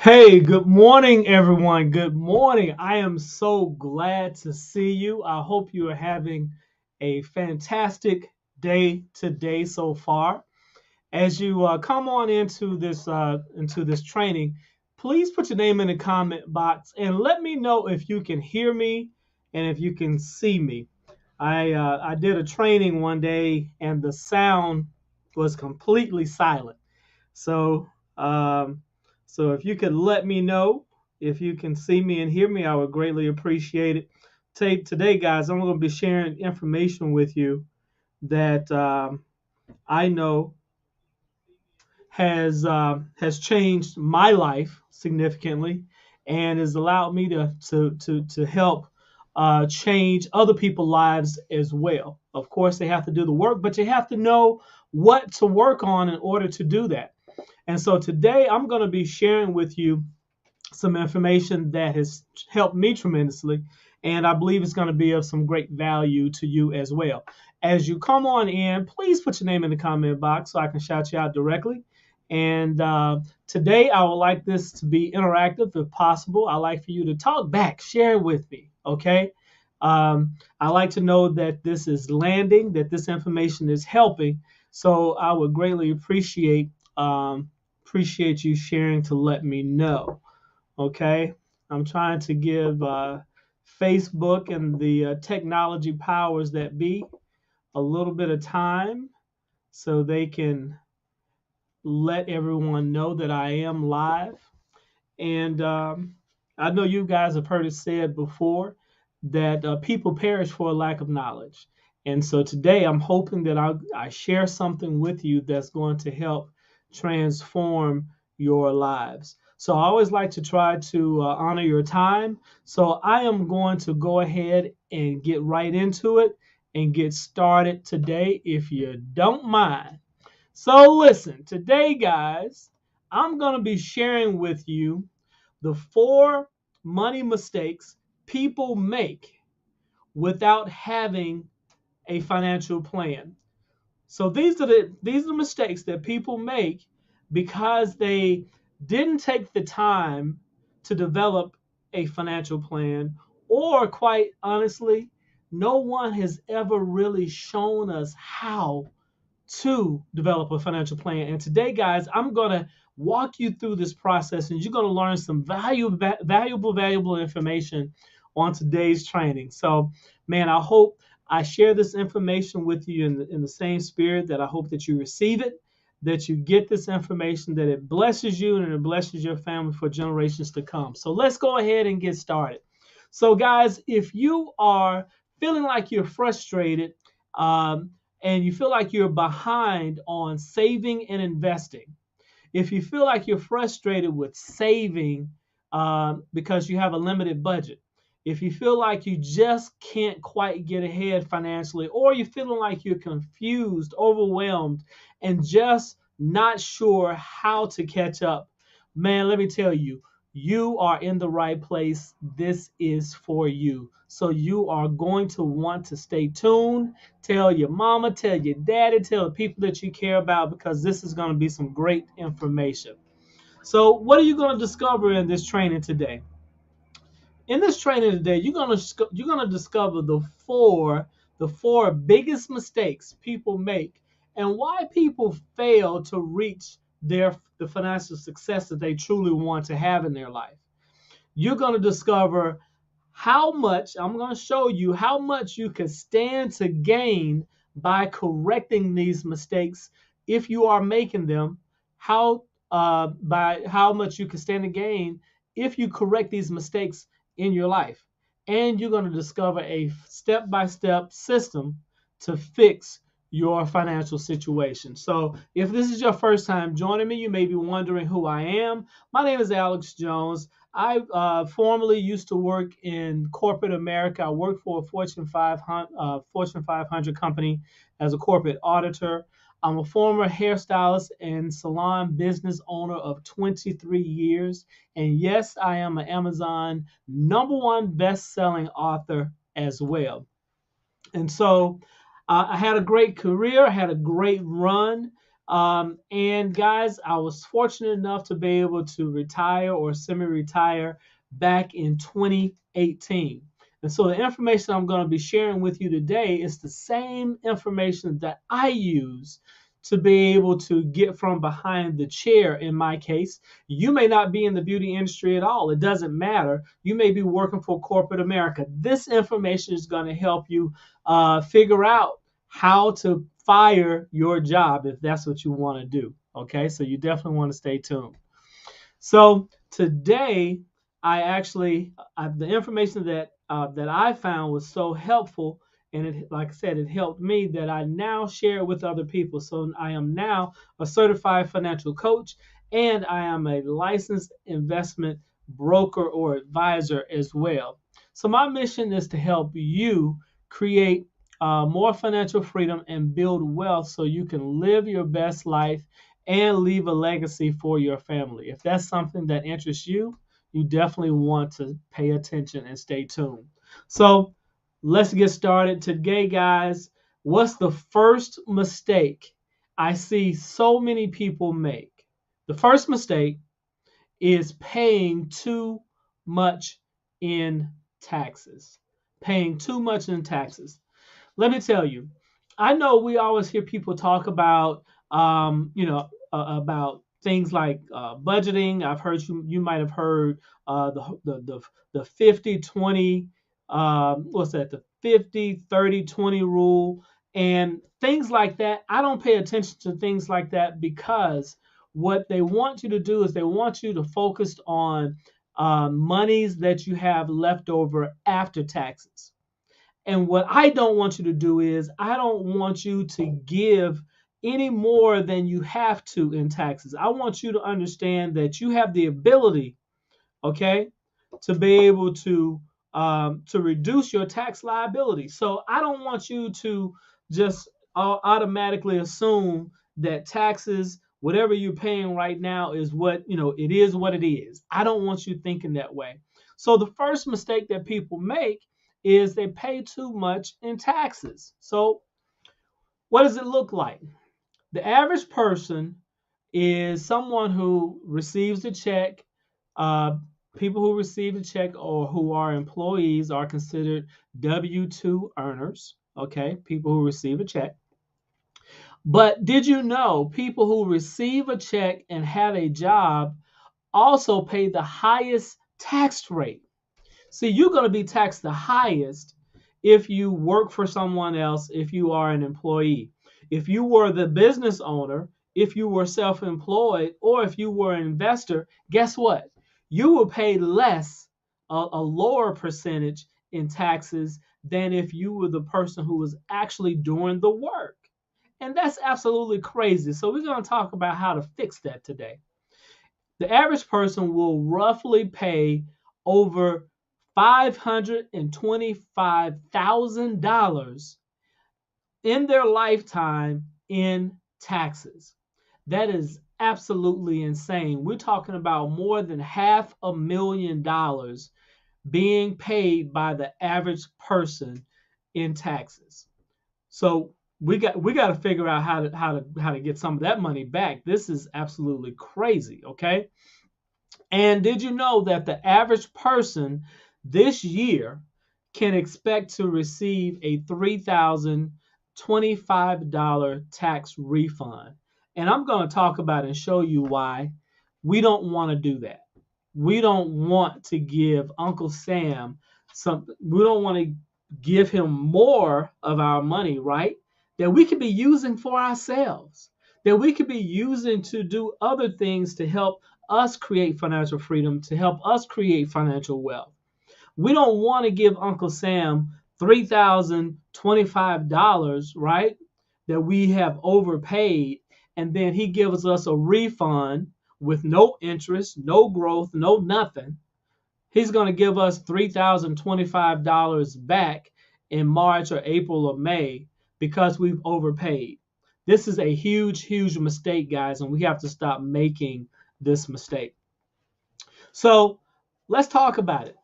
Hey, good morning, everyone. Good morning. I am so glad to see you. I hope you are having a fantastic day today so far. As you come on into this training, please put your name in the comment box and let me know if you can hear me and if you can see me. I did a training one day and the sound was completely silent. So, um, so if you could let me know if you can see me and hear me, I would greatly appreciate it. Today, guys, I'm going to be sharing information with you that I know has changed my life significantly and has allowed me to help change other people's lives as well. Of course, they have to do the work, but you have to know what to work on in order to do that. And so today I'm going to be sharing with you some information that has helped me tremendously. And I believe it's going to be of some great value to you as well. As you come on in, please put your name in the comment box so I can shout you out directly. And today I would like this to be interactive if possible. I like for you to talk back, share with me, okay? I like to know that this is landing, that this information is helping. So I would greatly appreciate you sharing to let me know. Okay, I'm trying to give Facebook and the technology powers that be a little bit of time so they can let everyone know that I am live. And I know you guys have heard it said before that people perish for a lack of knowledge. And so today I'm hoping that I share something with you that's going to help transform your lives. So I always like to try to honor your time. So I am going to go ahead and get right into it and get started today, if you don't mind. So listen, today, guys, I'm going to be sharing with you the four money mistakes people make without having a financial plan. So these are the mistakes that people make because they didn't take the time to develop a financial plan, or quite honestly, no one has ever really shown us how to develop a financial plan. And today, guys, I'm going to walk you through this process and you're going to learn some valuable information on today's training. So, man, I hope I share this information with you in the same spirit that I hope that you receive it, that you get this information, that it blesses you and it blesses your family for generations to come. So let's go ahead and get started. So, guys, if you are feeling like you're frustrated, um, and you feel like you're behind on saving and investing, if you feel like you're frustrated with saving because you have a limited budget, if you feel like you just can't quite get ahead financially, or you're feeling like you're confused, overwhelmed, and just not sure how to catch up, man, let me tell you, you are in the right place. This is for you. So you are going to want to stay tuned. Tell your mama, tell your daddy, tell the people that you care about, because this is going to be some great information. So, what are you going to discover in this training today? In this training today, you're going to discover the four biggest mistakes people make and why people fail to reach the financial success that they truly want to have in their life. You're going to discover I'm going to show you how much you can stand to gain by correcting these mistakes if you are making them, by how much you can stand to gain if you correct these mistakes in your life. And you're going to discover a step-by-step system to fix your financial situation. So if this is your first time joining me, you may be wondering who I am. My name is Alex Jones. I formerly used to work in corporate America. I worked for a Fortune 500 company as a corporate auditor. I'm a former hairstylist and salon business owner of 23 years. And yes, I am an Amazon #1 best-selling author as well. And so I had a great career. I had a great run. And guys, I was fortunate enough to be able to retire or semi-retire back in 2018. And so the information I'm going to be sharing with you today is the same information that I use to be able to get from behind the chair. In my case, you may not be in the beauty industry at all. It doesn't matter. You may be working for corporate America. This information is going to help you figure out how to fire your job if that's what you want to do. Okay, so you definitely want to stay tuned. So today, the information that I found was so helpful, and it, like I said, it helped me that I now share it with other people. So I am now a certified financial coach, and I am a licensed investment broker or advisor as well. So my mission is to help you create more financial freedom and build wealth so you can live your best life and leave a legacy for your family. If that's something that interests you, you definitely want to pay attention and stay tuned. So let's get started today, guys. What's the first mistake I see so many people make? The first mistake is paying too much in taxes. Paying too much in taxes. Let me tell you, I know we always hear people talk about, about things like budgeting. I've heard you might have heard the 50-20, what's that? The 50-30-20 rule and things like that. I don't pay attention to things like that because what they want you to do is they want you to focus on monies that you have left over after taxes. And what I don't want you to do is I don't want you to give any more than you have to in taxes. I want you to understand that you have the ability, okay, to be able to reduce your tax liability. So I don't want you to just automatically assume that taxes, whatever you're paying right now, is what it is what it is. I don't want you thinking that way. So the first mistake that people make is they pay too much in taxes. So what does it look like? The average person is someone who receives a check. Uh, People who receive a check or who are employees are considered W-2 earners. Okay, people who receive a check. But did you know people who receive a check and have a job also pay the highest tax rate? See, you're going to be taxed the highest if you work for someone else, if you are an employee. If you were the business owner, if you were self-employed, or if you were an investor, guess what? You will pay less, a lower percentage in taxes than if you were the person who was actually doing the work. And that's absolutely crazy. So we're going to talk about how to fix that today. The average person will roughly pay over $525,000 in their lifetime in taxes. That is absolutely insane. We're talking about more than $500,000 being paid by the average person in taxes. So we got to figure out how to get some of that money back. This is absolutely crazy, okay? And did you know that the average person this year can expect to receive a $3,025 tax refund? And I'm going to talk about and show you why we don't want to do that. We don't want to give Uncle Sam we don't want to give him more of our money, right? That we could be using for ourselves, that we could be using to do other things to help us create financial freedom, to help us create financial wealth. We don't want to give Uncle Sam $3,025, right? That we have overpaid, and then he gives us a refund with no interest, no growth, no nothing. He's going to give us $3,025 back in March or April or May because we've overpaid. This is a huge, huge mistake, guys, and we have to stop making this mistake. So let's talk about it.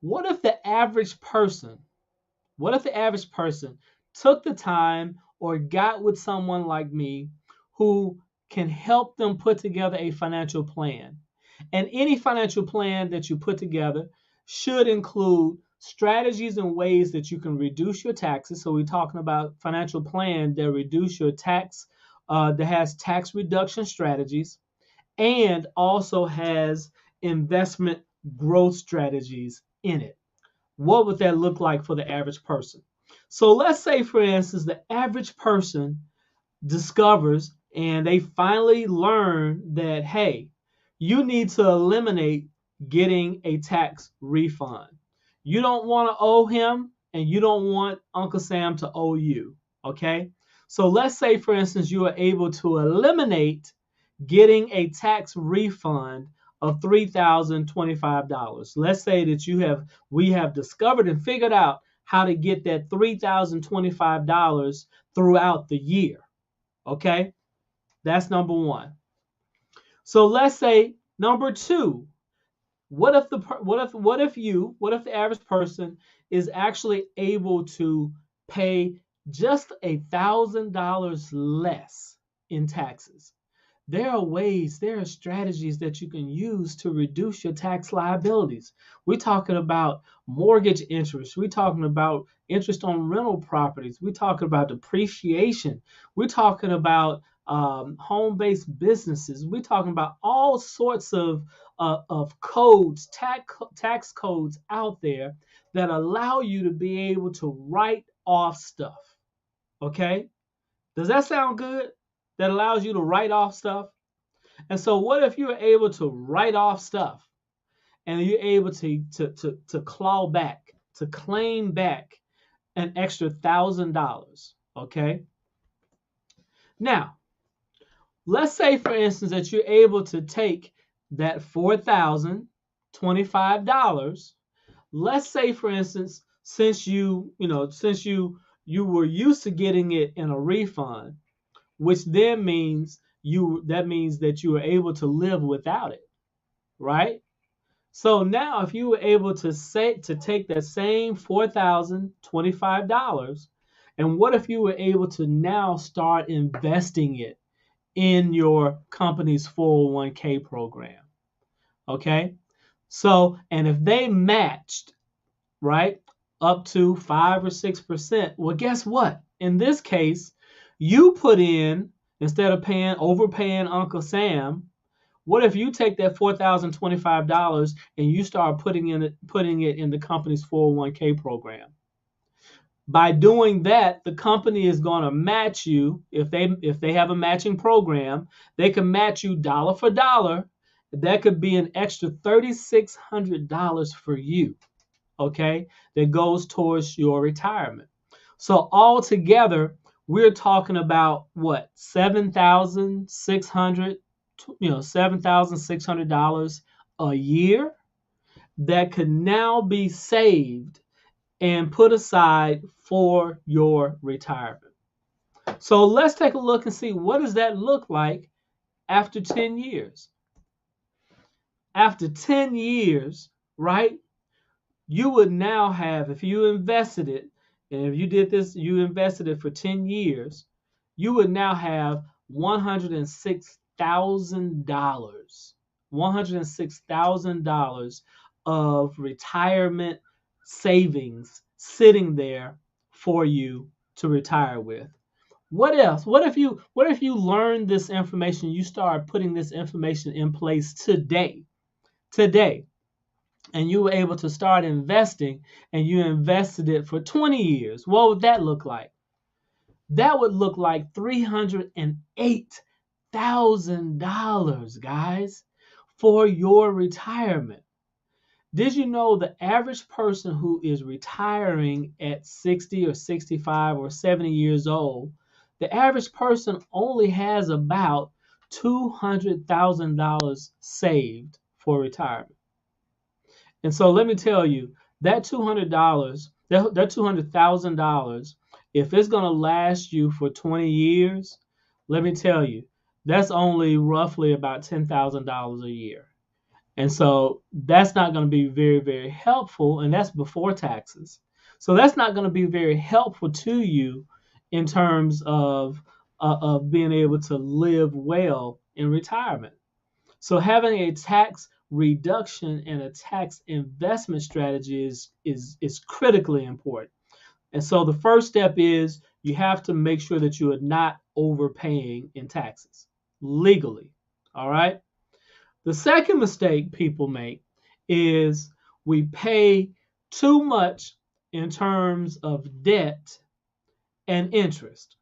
What if the average person took the time or got with someone like me who can help them put together a financial plan. And any financial plan that you put together should include strategies and ways that you can reduce your taxes. So we're talking about financial plan that reduce your tax, that has tax reduction strategies, and also has investment growth strategies in it. What would that look like for the average person? So let's say, for instance, the average person discovers and they finally learn that, hey, you need to eliminate getting a tax refund. You don't want to owe him and you don't want Uncle Sam to owe you. Okay. So let's say, for instance, you are able to eliminate getting a tax refund of $3,025. Let's say that we have discovered and figured out how to get that $3,025 throughout the year. Okay, that's number one. So let's say number two. What if the average person is actually able to pay just $1,000 less in taxes? There are strategies that you can use to reduce your tax liabilities. We're talking about mortgage interest. We're talking about interest on rental properties. We're talking about depreciation. We're talking about home-based businesses. We're talking about all sorts of codes, tax codes out there that allow you to be able to write off stuff. Okay? Does that sound good? That allows you to write off stuff. And so what if you're able to write off stuff and you're able to claw back, to claim back an extra $1,000? Okay. Now, let's say, for instance, that you're able to take that $4,025. Let's say, for instance, since you were used to getting it in a refund, which then means that you were able to live without it, right? So now if you were able to take that same $4,025, and what if you were able to now start investing it in your company's 401k program? Okay? So, and if they matched, right, up to 5 or 6%, well, guess what? In this case, you put in, instead of overpaying Uncle Sam, what if you take that $4,025 and you start putting it in the company's 401k program? By doing that, the company is going to match you. If they have a matching program, they can match you dollar for dollar. That could be an extra $3,600 for you. Okay, that goes towards your retirement. So altogether, we're talking about what, $7,600 a year that could now be saved and put aside for your retirement. So let's take a look and see, what does that look like after 10 years? After 10 years, right? You would now have, if you invested it, and if you did this, you invested it for 10 years, you would now have $106,000 of retirement savings sitting there for you to retire with. What else? What if you learned this information, you start putting this information in place today, and you were able to start investing and you invested it for 20 years? What would that look like? That would look like $308,000, guys, for your retirement. Did you know the average person who is retiring at 60 or 65 or 70 years old, the average person only has about $200,000 saved for retirement? And so let me tell you, that $200,000, if it's going to last you for 20 years, let me tell you, that's only roughly about $10,000 a year. And so that's not going to be very, very helpful, and that's before taxes. So that's not going to be very helpful to you in terms of of being able to live well in retirement. So having a tax reduction and a tax investment strategy is critically important. And so the first step is you have to make sure that you are not overpaying in taxes legally. All right. The second mistake people make is we pay too much in terms of debt and interest.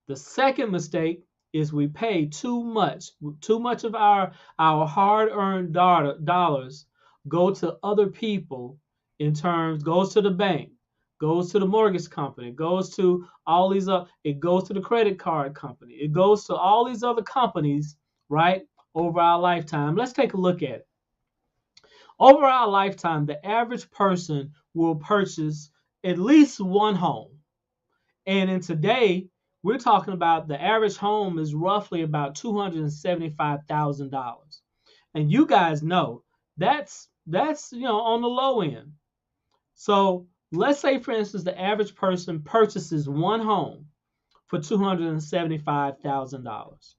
The second mistake is we pay too much. Too much of our hard-earned dollars go to other people in terms, goes to the bank, goes to the mortgage company, goes to all these it goes to the credit card company. It goes to all these other companies, right? Over our lifetime. Let's take a look at it. Over our lifetime, the average person will purchase at least one home. And in today, we're talking about the average home is roughly about $275,000. And you guys know that's on the low end. So let's say, for instance, the average person purchases one home for $275,000.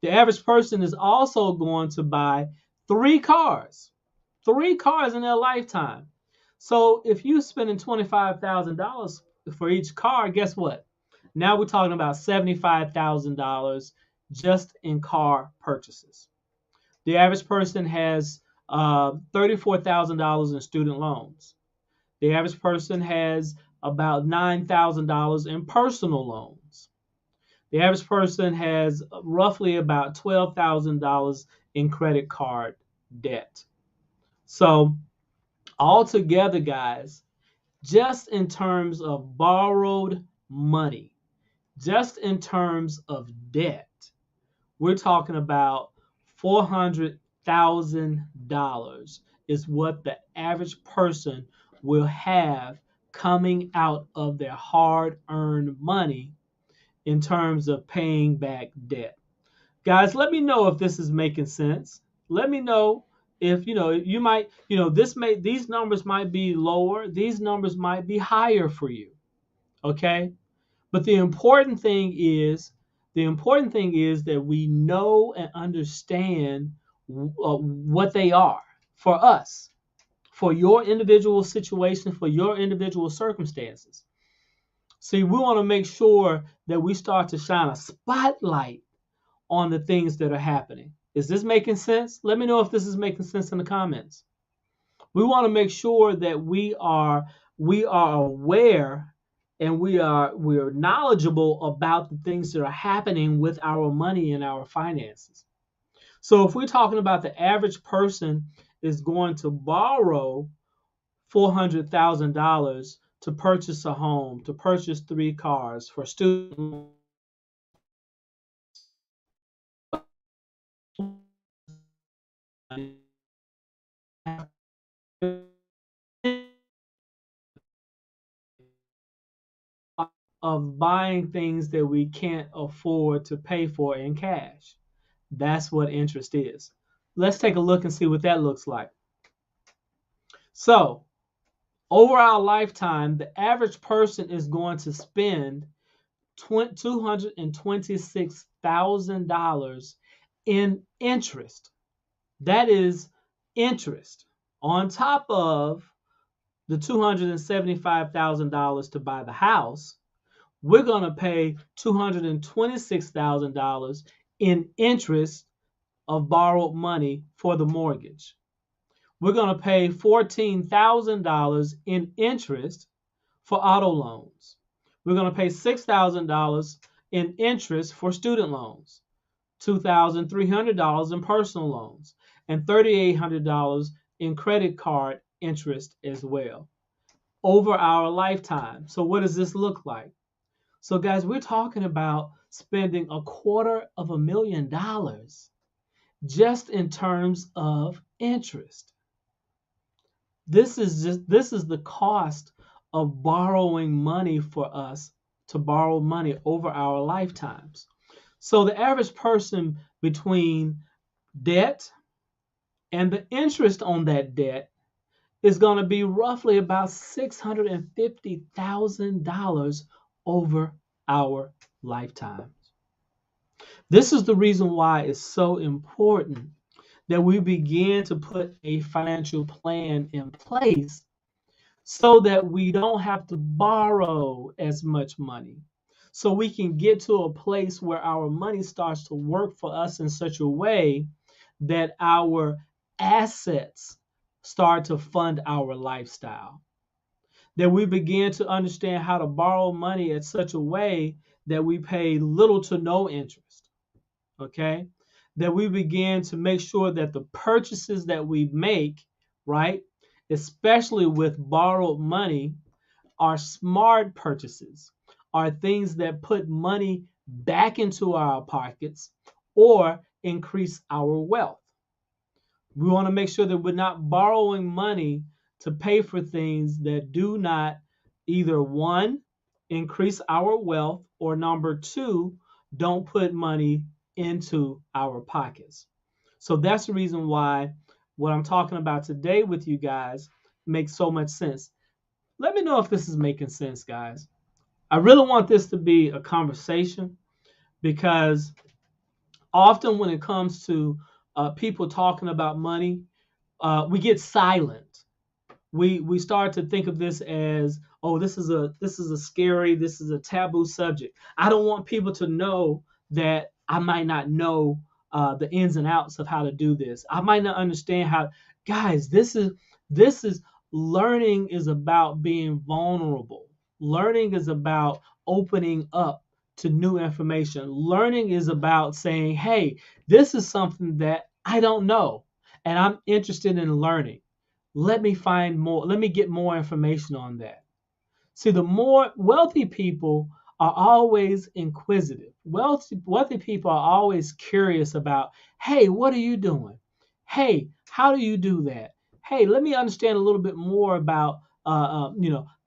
The average person is also going to buy three cars in their lifetime. So if you're spending $25,000 for each car, guess what? Now we're talking about $75,000 just in car purchases. The average person has $34,000 in student loans. The average person has about $9,000 in personal loans. The average person has roughly about $12,000 in credit card debt. So altogether, guys, just in terms of borrowed money, just in terms of debt, we're talking about $400,000 is what the average person will have coming out of their hard-earned money in terms of paying back debt. Guys, let me know if this is making sense. Let me know if you might, these numbers might be lower, these numbers might be higher for you. Okay? But the important thing is that we know and understand what they are for us, for your individual situation, for your individual circumstances. See, we want to make sure that we start to shine a spotlight on the things that are happening. Is this making sense? Let me know if this is making sense in the comments. We want to make sure that we are aware and we are knowledgeable about the things that are happening with our money and our finances. So if we're talking about the average person is going to borrow $400,000 to purchase a home, to purchase 3 cars for student of buying things that we can't afford to pay for in cash. That's what interest is. Let's take a look and see what that looks like. So, over our lifetime, the average person is going to spend $226,000 in interest. That is interest on top of the $275,000 to buy the house. We're going to pay $226,000 in interest of borrowed money for the mortgage. We're going to pay $14,000 in interest for auto loans. We're going to pay $6,000 in interest for student loans, $2,300 in personal loans, and $3,800 in credit card interest as well over our lifetime. So what does this look like? So guys, we're talking about spending $250,000 just in terms of interest. This is the cost of borrowing money for us to borrow money over our lifetimes. So the average person between debt and the interest on that debt is going to be roughly about $650,000 over our lifetimes. This is the reason why it's so important that we begin to put a financial plan in place so that we don't have to borrow as much money. So we can get to a place where our money starts to work for us in such a way that our assets start to fund our lifestyle. That we begin to understand how to borrow money in such a way that we pay little to no interest. Okay? That we begin to make sure that the purchases that we make, right, especially with borrowed money, are smart purchases, are things that put money back into our pockets or increase our wealth. We want to make sure that we're not borrowing money to pay for things that do not either one, increase our wealth, or number two, don't put money into our pockets. So that's the reason why what I'm talking about today with you guys makes so much sense. Let me know if this is making sense, guys. I really want this to be a conversation because often when it comes to people talking about money, we get silent. We start to think of this as, oh, this is a scary, this is a taboo subject. I don't want people to know that I might not know the ins and outs of how to do this. I might not understand how. Guys, this is learning is about being vulnerable. Learning is about opening up to new information. Learning is about saying, hey, this is something that I don't know and I'm interested in learning. Let me find more, let me get more information on that. See, the more wealthy people are always inquisitive. Wealthy people are always curious about, hey, what are you doing? Hey, how do you do that? Hey, let me understand a little bit more about,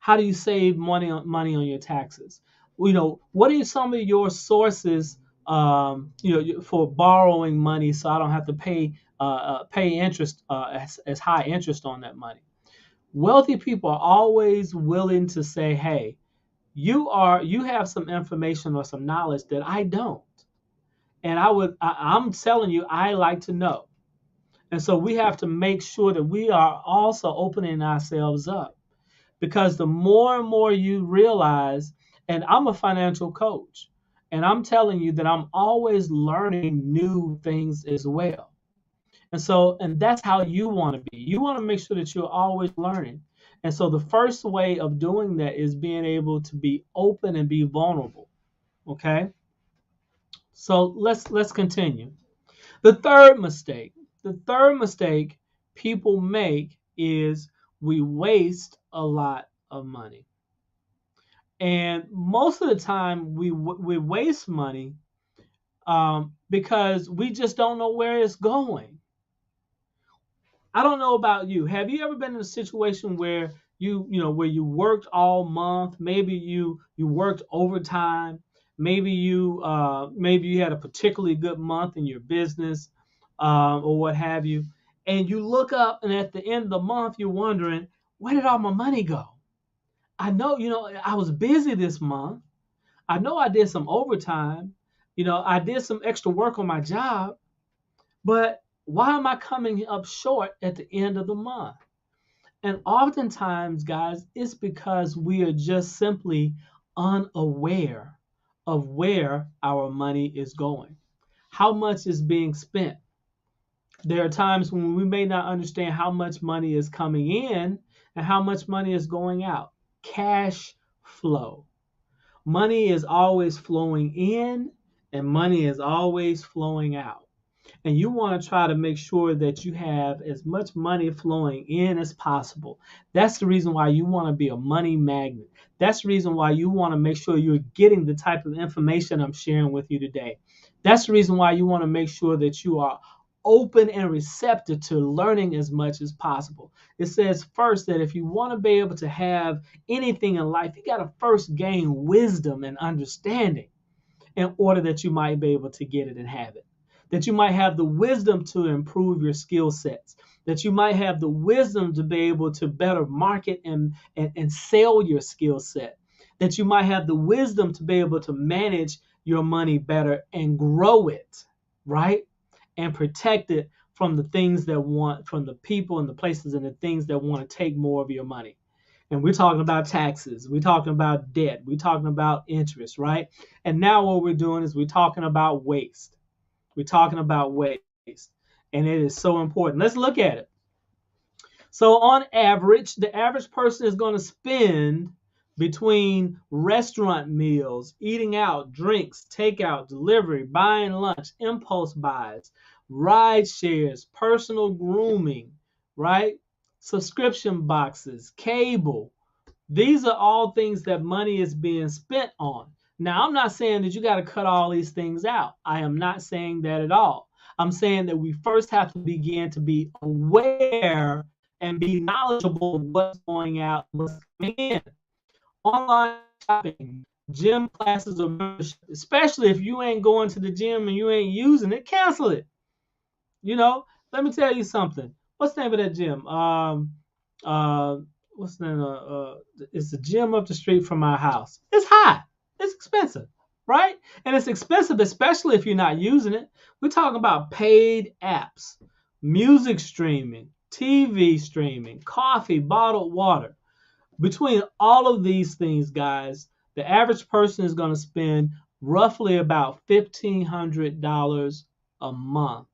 how do you save money on your taxes? What are some of your sources, for borrowing money, so I don't have to pay interest, as high interest on that money. Wealthy people are always willing to say, hey, you have some information or some knowledge that I don't. And I'm telling you, I like to know. And so we have to make sure that we are also opening ourselves up, because the more and more you realize, and I'm a financial coach, and I'm telling you that I'm always learning new things as well. And that's how you want to be. You want to make sure that you're always learning. And so the first way of doing that is being able to be open and be vulnerable. Okay? So let's continue. The third mistake. The third mistake people make is we waste a lot of money. And most of the time we waste money because we just don't know where it's going. I don't know about you. Have you ever been in a situation where where you worked all month? Maybe you worked overtime. Maybe you had a particularly good month in your business, or what have you. And you look up, and at the end of the month, you're wondering, where did all my money go? I know, I was busy this month. I know I did some overtime. I did some extra work on my job, but why am I coming up short at the end of the month? And oftentimes, guys, it's because we are just simply unaware of where our money is going, how much is being spent. There are times when we may not understand how much money is coming in and how much money is going out. Cash flow. Money is always flowing in and money is always flowing out. And you want to try to make sure that you have as much money flowing in as possible. That's the reason why you want to be a money magnet. That's the reason why you want to make sure you're getting the type of information I'm sharing with you today. That's the reason why you want to make sure that you are open and receptive to learning as much as possible. It says first that if you want to be able to have anything in life, you got to first gain wisdom and understanding in order that you might be able to get it and have it. That you might have the wisdom to improve your skill sets, that you might have the wisdom to be able to better market and sell your skill set, that you might have the wisdom to be able to manage your money better and grow it, right? And protect it from the things that want, from the people and the places and the things that want to take more of your money. And we're talking about taxes. We're talking about debt. We're talking about interest, right? And now what we're doing is we're talking about waste. We're talking about waste. And it is so important. Let's look at it. So on average, the average person is going to spend between restaurant meals, eating out, drinks, takeout, delivery, buying lunch, impulse buys, ride shares, personal grooming, right? Subscription boxes, cable. These are all things that money is being spent on. Now, I'm not saying that you got to cut all these things out. I am not saying that at all. I'm saying that we first have to begin to be aware and be knowledgeable of what's going out, what's coming in. Online shopping, gym classes or membership, especially if you ain't going to the gym and you ain't using it, cancel it. You know, let me tell you something. What's the name of that gym? What's the name? It's the gym up the street from my house. It's high. It's expensive, right? And it's expensive, especially if you're not using it. We're talking about paid apps, music streaming, TV streaming, coffee, bottled water. Between all of these things, guys, the average person is going to spend roughly about $1,500 a month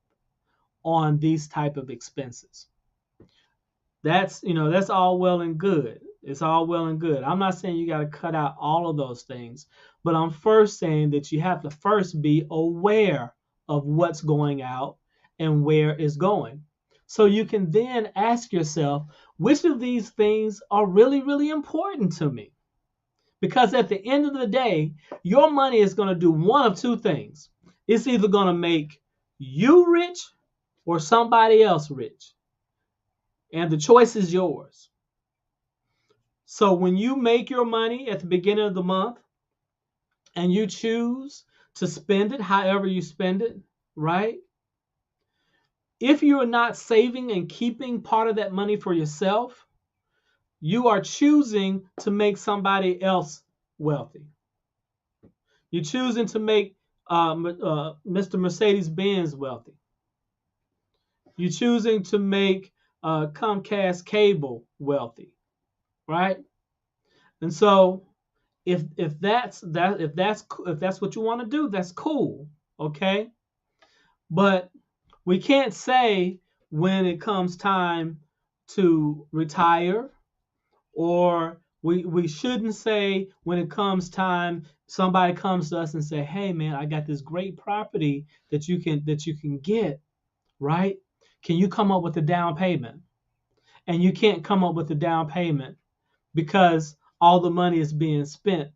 on these type of expenses. That's all well and good. It's all well and good. I'm not saying you got to cut out all of those things, but I'm first saying that you have to first be aware of what's going out and where it's going. So you can then ask yourself, which of these things are really, really important to me? Because at the end of the day, your money is going to do one of two things. It's either going to make you rich or somebody else rich. And the choice is yours. So when you make your money at the beginning of the month and you choose to spend it however you spend it, right? If you are not saving and keeping part of that money for yourself, you are choosing to make somebody else wealthy. You're choosing to make Mr. Mercedes-Benz wealthy. You're choosing to make Comcast Cable wealthy, right? And so if that's what you want to do, that's cool, okay? But we can't say when it comes time to retire, or we shouldn't say when it comes time somebody comes to us and say, "Hey man, I got this great property that you can get, right? Can you come up with a down payment?" And you can't come up with a down payment because all the money is being spent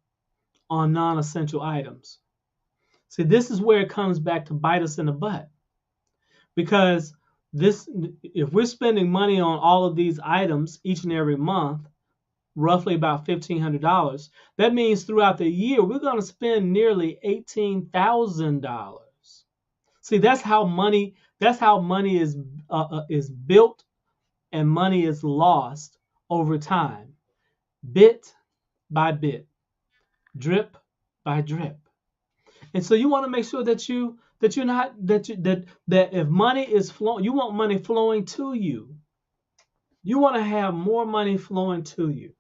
on non-essential items. See, this is where it comes back to bite us in the butt. Because if we're spending money on all of these items each and every month, roughly about $1,500, that means throughout the year we're going to spend nearly $18,000. See, that's how money is built and money is lost over time, bit by bit, drip by drip. And so you want to make sure that if money is flowing, you want money flowing to you. You want to have more money flowing to you.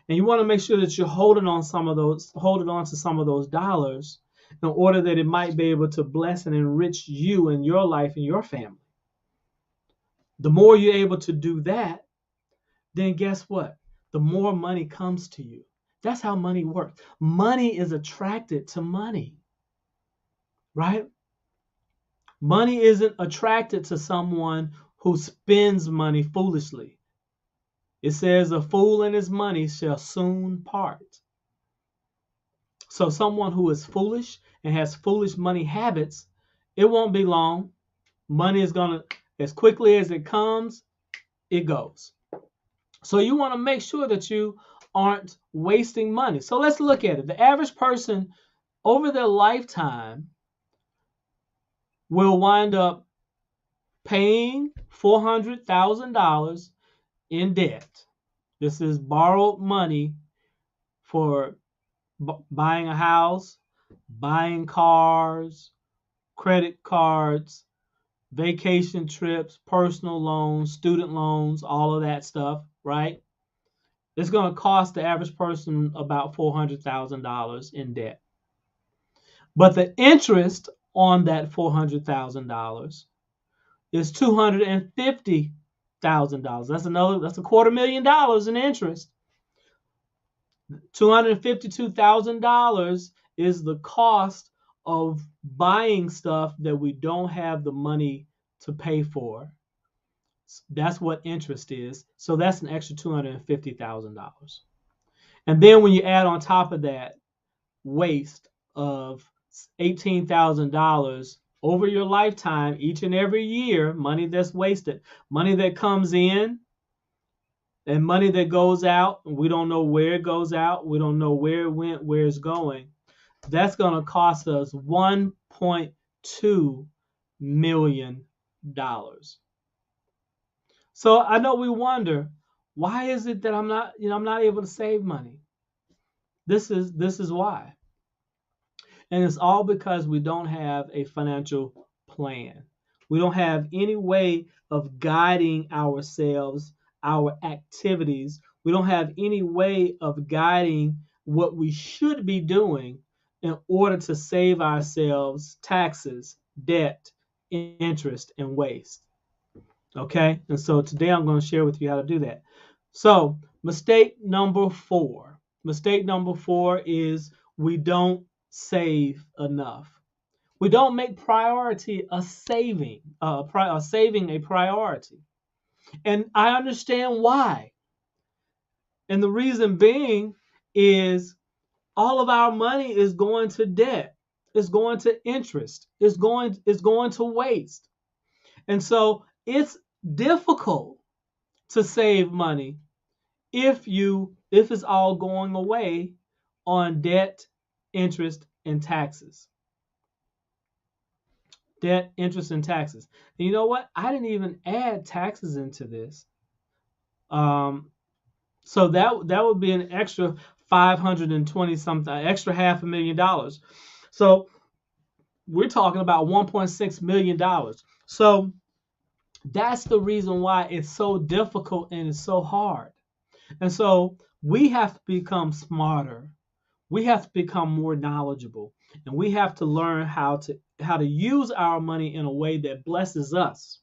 And you want to make sure that you're holding on to some of those dollars in order that it might be able to bless and enrich you and your life and your family. The more you're able to do that, then guess what? The more money comes to you. That's how money works. Money is attracted to money, right? Money isn't attracted to someone who spends money foolishly. It says a fool and his money shall soon part. So someone who is foolish and has foolish money habits, it won't be long. Money is going to, as quickly as it comes, it goes. So you want to make sure that you aren't wasting money. So let's look at it. The average person over their lifetime will wind up paying $400,000 in debt. This is borrowed money for buying a house, buying cars, credit cards, vacation trips, personal loans, student loans, all of that stuff, right? It's going to cost the average person about $400,000 in debt. But the interest on that $400,000 is $250,000. That's $250,000 in interest. $252,000 is the cost of buying stuff that we don't have the money to pay for. That's what interest is. So that's an extra $250,000. And then when you add on top of that waste of $18,000 over your lifetime, each and every year, money that's wasted, money that comes in and money that goes out, and we don't know where it goes out, we don't know where it went, where it's going, that's going to cost us $1.2 million. So I know we wonder, why is it that I'm not able to save money? This is why. And it's all because we don't have a financial plan. We don't have any way of guiding ourselves, our activities. We don't have any way of guiding what we should be doing in order to save ourselves taxes, debt, interest, and waste. Okay? And so today I'm going to share with you how to do that. So, mistake number 4. Mistake number 4 is we don't save enough. We don't make saving a priority. And I understand why. And the reason being is all of our money is going to debt. It's going to interest. It's going to waste. And so it's difficult to save money if it's all going away on debt, interest, and taxes. Debt, interest, and taxes. And you know what? I didn't even add taxes into this. So that would be an extra 520 something, extra $500,000. So we're talking about $1.6 million. So that's the reason why it's so difficult and it's so hard. And so we have to become smarter. We have to become more knowledgeable, and we have to learn how to use our money in a way that blesses us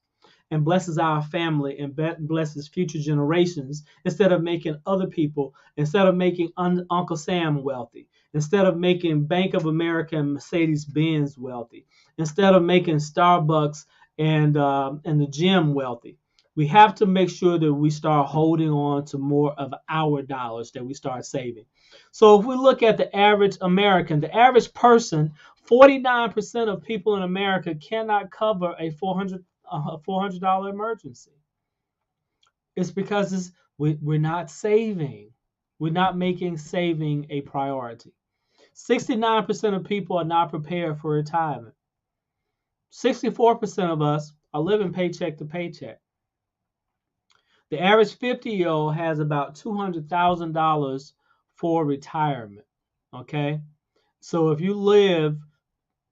and blesses our family and blesses future generations, instead of making other people, instead of making Uncle Sam wealthy, instead of making Bank of America and Mercedes-Benz wealthy, instead of making Starbucks and the gym wealthy. We have to make sure that we start holding on to more of our dollars that we start saving. So if we look at the average American, the average person, 49% of people in America cannot cover a $400 emergency. It's because we're not saving. We're not making saving a priority. 69% of people are not prepared for retirement. 64% of us are living paycheck to paycheck. The average 50-year-old has about $200,000 for retirement. Okay? So if you live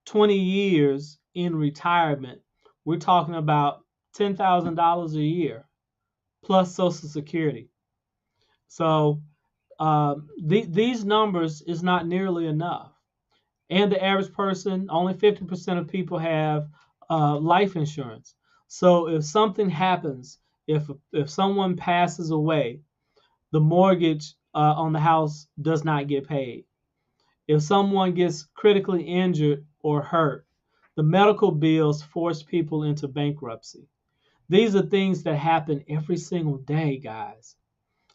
20 years in retirement, we're talking about $10,000 a year plus Social Security. So these numbers is not nearly enough. And the average person, only 50% of people have life insurance. So if something happens, if someone passes away, the mortgage on the house does not get paid. If someone gets critically injured or hurt, the medical bills force people into bankruptcy. These are things that happen every single day, guys.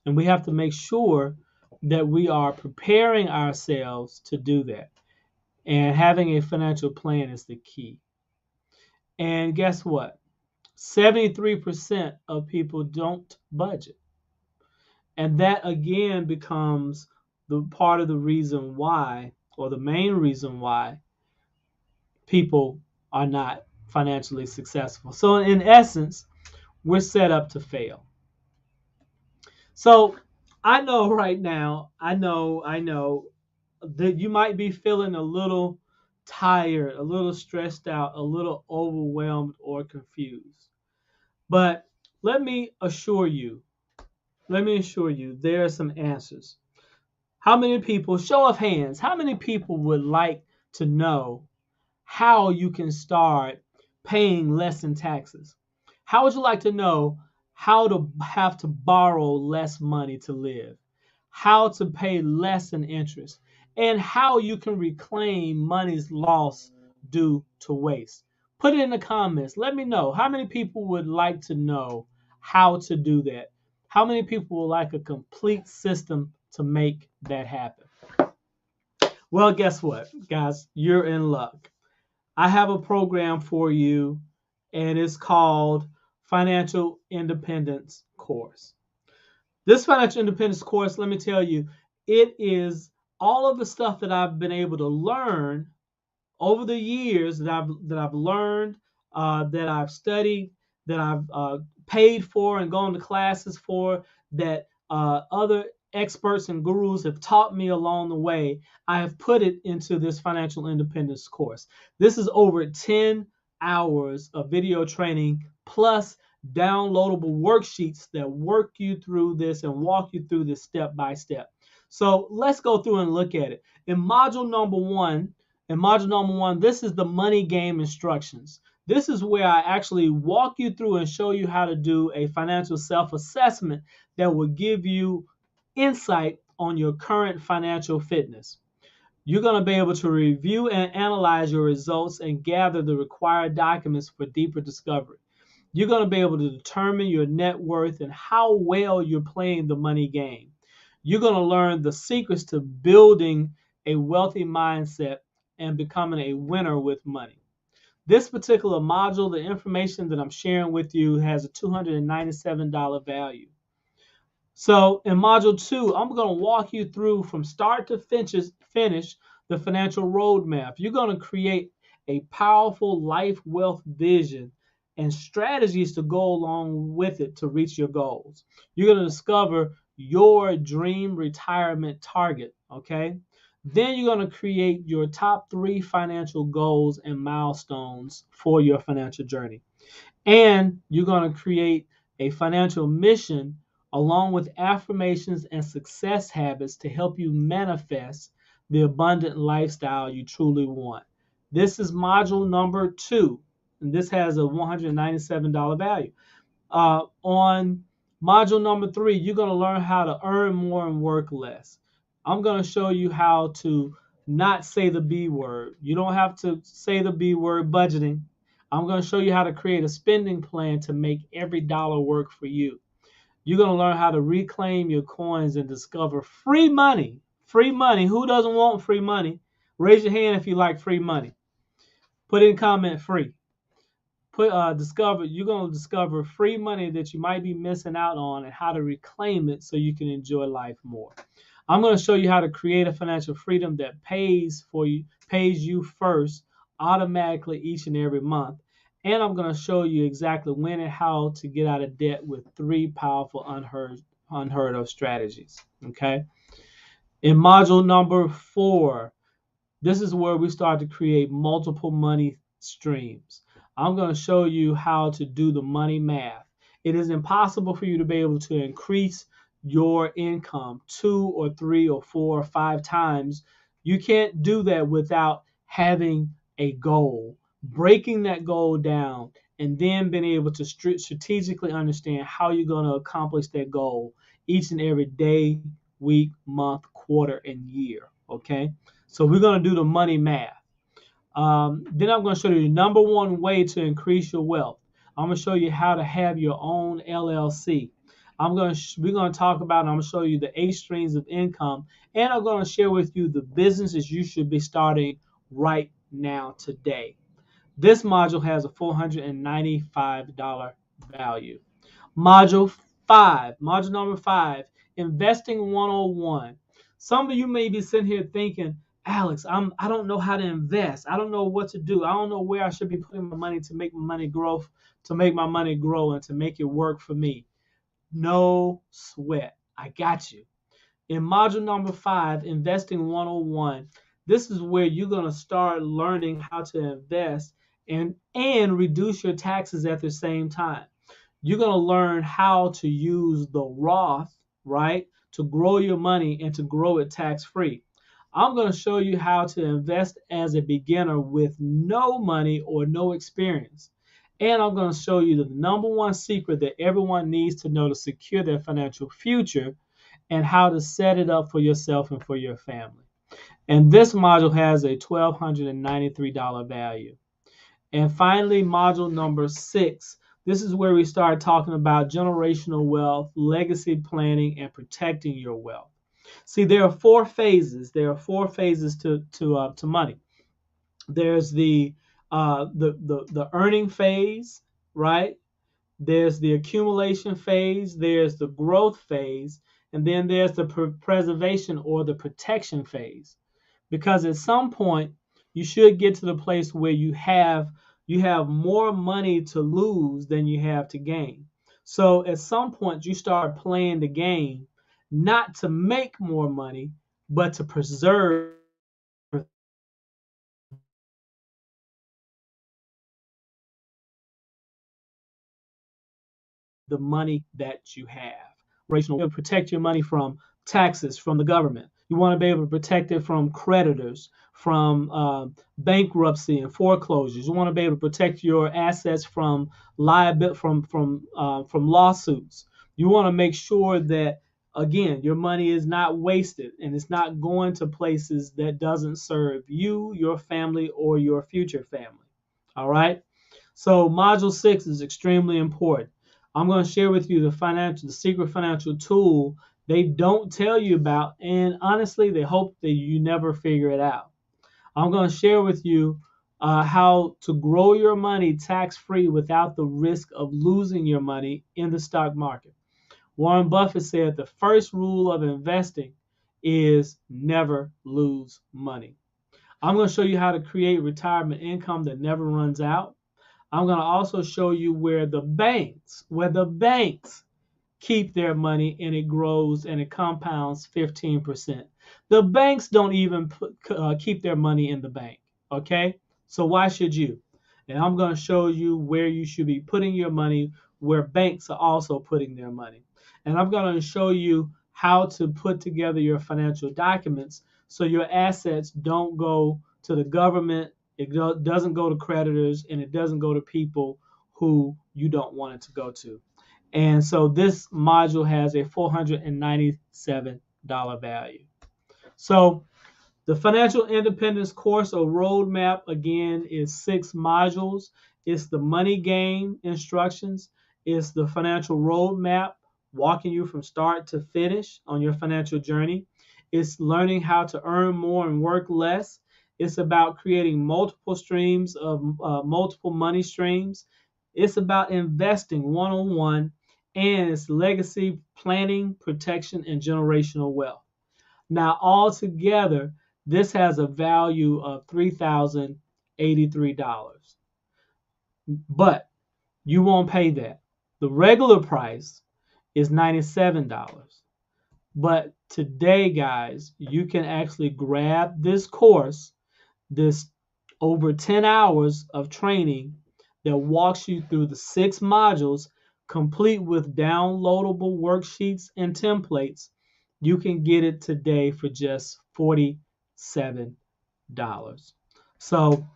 And we have to make sure that we are preparing ourselves to do that. And having a financial plan is the key. And guess what? 73% of people don't budget. And that again becomes the part of the reason why, or the main reason why, people are not financially successful. So in essence, we're set up to fail. So I know right now, I know that you might be feeling a little tired, a little stressed out, a little overwhelmed or confused. But let me assure you, there are some answers. How many people, show of hands, how many people would like to know how you can start paying less in taxes? How would you like to know how to have to borrow less money to live? How to pay less in interest? And how you can reclaim money's loss due to waste? Put it in the comments. Let me know. How many people would like to know how to do that? How many people would like a complete system to make that happen? Well, guess what, guys? You're in luck. I have a program for you, and it's called Financial Independence Course. This Financial Independence Course, let me tell you, it is all of the stuff that I've been able to learn over the years that I've learned, that I've studied, that I've paid for and gone to classes for, that other experts and gurus have taught me along the way. I have put it into this financial independence course. This is over 10 hours of video training plus downloadable worksheets that work you through this and walk you through this step by step. So let's go through and look at it. In module number one, this is the money game instructions. This is where I actually walk you through and show you how to do a financial self-assessment that will give you insight on your current financial fitness. You're going to be able to review and analyze your results and gather the required documents for deeper discovery. You're going to be able to determine your net worth and how well you're playing the money game. You're going to learn the secrets to building a wealthy mindset and becoming a winner with money. This particular module, the information that I'm sharing with you, has a $297 value. So in module 2, I'm going to walk you through from start to finish the financial roadmap. You're going to create a powerful life wealth vision and strategies to go along with it to reach your goals. You're going to discover your dream retirement target, okay? Then you're going to create your top 3 financial goals and milestones for your financial journey. And you're going to create a financial mission along with affirmations and success habits to help you manifest the abundant lifestyle you truly want. This is module number 2, and this has a $197 value. On module number 3, you're going to learn how to earn more and work less. I'm going to show you how to not say the B word. You don't have to say the B word, budgeting. I'm going to show you how to create a spending plan to make every dollar work for you. You're going to learn how to reclaim your coins and discover free money. Free money. Who doesn't want free money? Raise your hand if you like free money. Put in comment free. You're going to discover free money that you might be missing out on and how to reclaim it so you can enjoy life more. I'm going to show you how to create a financial freedom that pays you first automatically each and every month. And I'm going to show you exactly when and how to get out of debt with 3 powerful unheard of strategies. Okay. In module number 4, this is where we start to create multiple money streams. I'm going to show you how to do the money math. It is impossible for you to be able to increase your income 2 or 3 or 4 or 5 times. You can't do that without having a goal, breaking that goal down, and then being able to strategically understand how you're going to accomplish that goal each and every day, week, month, quarter, and year. Okay? So we're going to do the money math. Then I'm going to show you the number 1 way to increase your wealth. I'm going to show you how to have your own LLC. We're going to talk about, and I'm going to show you the 8 streams of income, and I'm going to share with you the businesses you should be starting right now today. This module has a $495 value. Module number 5, Investing 101. Some of you may be sitting here thinking, Alex, I don't know how to invest. I don't know what to do. I don't know where I should be putting my money to make my money grow, and to make it work for me. No sweat. I got you. In module number 5, Investing 101, this is where you're going to start learning how to invest and reduce your taxes at the same time. You're going to learn how to use the Roth, right, to grow your money and to grow it tax-free. I'm going to show you how to invest as a beginner with no money or no experience. And I'm going to show you the number one secret that everyone needs to know to secure their financial future and how to set it up for yourself and for your family. And this module has a $1,293 value. And finally, module number 6. This is where we start talking about generational wealth, legacy planning, and protecting your wealth. See, there are 4 phases. There are 4 phases to money. There's the earning phase, right? There's the accumulation phase. There's the growth phase, and then there's the preservation or the protection phase. Because at some point, you should get to the place where you have more money to lose than you have to gain. So at some point, you start playing the game not to make more money, but to preserve the money that you have. Operational, protect your money from taxes from the government. You want to be able to protect it from creditors, from bankruptcy and foreclosures. You want to be able to protect your assets from liability, from lawsuits. You want to make sure that, again, your money is not wasted and it's not going to places that doesn't serve you, your family, or your future family. All right. So module 6 is extremely important. I'm going to share with you the secret financial tool they don't tell you about, and honestly, they hope that you never figure it out. I'm going to share with you how to grow your money tax-free without the risk of losing your money in the stock market. Warren Buffett said the first rule of investing is never lose money. I'm going to show you how to create retirement income that never runs out. I'm going to also show you where the banks keep their money and it grows and it compounds 15%. The banks don't even keep their money in the bank, okay? So why should you? And I'm going to show you where you should be putting your money, where banks are also putting their money. And I'm going to show you how to put together your financial documents so your assets don't go to the government, it doesn't go to creditors, and it doesn't go to people who you don't want it to go to. And so this module has a $497 value. So the Financial Independence Course or Roadmap, again, is 6 modules. It's the money game instructions. It's the financial roadmap, walking you from start to finish on your financial journey. It's learning how to earn more and work less. It's about creating multiple streams of multiple money streams. It's about investing 101, and it's legacy planning, protection, and generational wealth. Now, all together, this has a value of $3,083. But you won't pay that. The regular price is $97. But today, guys, you can actually grab this course, this over 10 hours of training that walks you through the 6 modules, complete with downloadable worksheets and templates. You can get it today for just $47. So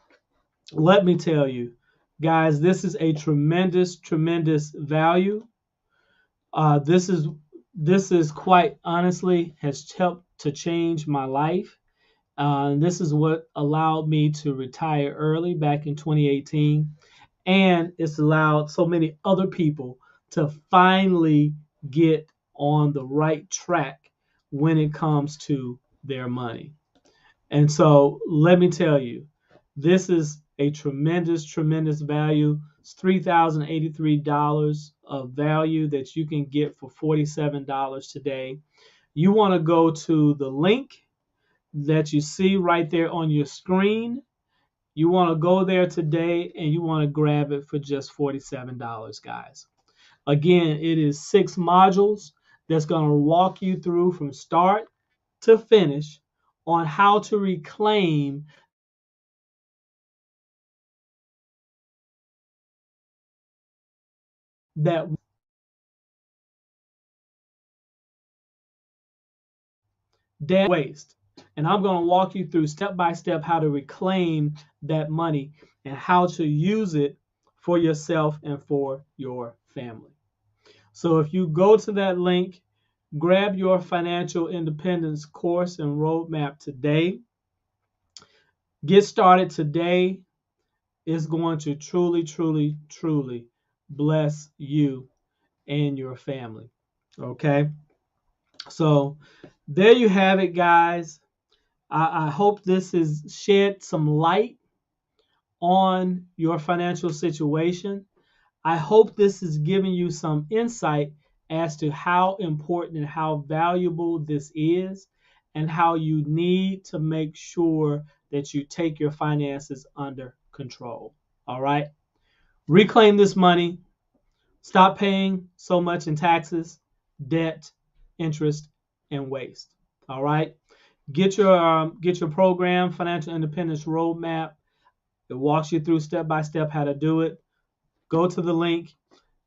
let me tell you, guys, this is a tremendous, tremendous value. This is quite honestly has helped to change my life. This is what allowed me to retire early back in 2018. And it's allowed so many other people to finally get on the right track when it comes to their money. And so let me tell you, this is a tremendous, tremendous value. It's $3,083 of value that you can get for $47 today. You want to go to the link that you see right there on your screen. You want to go there today and you want to grab it for just $47, guys. Again, it is 6 modules. that's going to walk you through from start to finish on how to reclaim that debt waste. And I'm going to walk you through step by step how to reclaim that money and how to use it for yourself and for your family. So if you go to that link, grab your financial independence course and roadmap today. Get started today. Is going to truly, truly, truly bless you and your family. Okay. So there you have it, guys. I hope this has shed some light on your financial situation. I hope this is giving you some insight as to how important and how valuable this is, and how you need to make sure that you take your finances under control. All right. Reclaim this money. Stop paying so much in taxes, debt, interest, and waste. All right. Get your program, Financial Independence Roadmap. It walks you through step by step how to do it. Go to the link,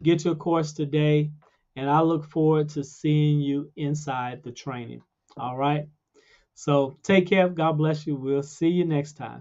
get your course today, and I look forward to seeing you inside the training. All right. So take care. God bless you. We'll see you next time.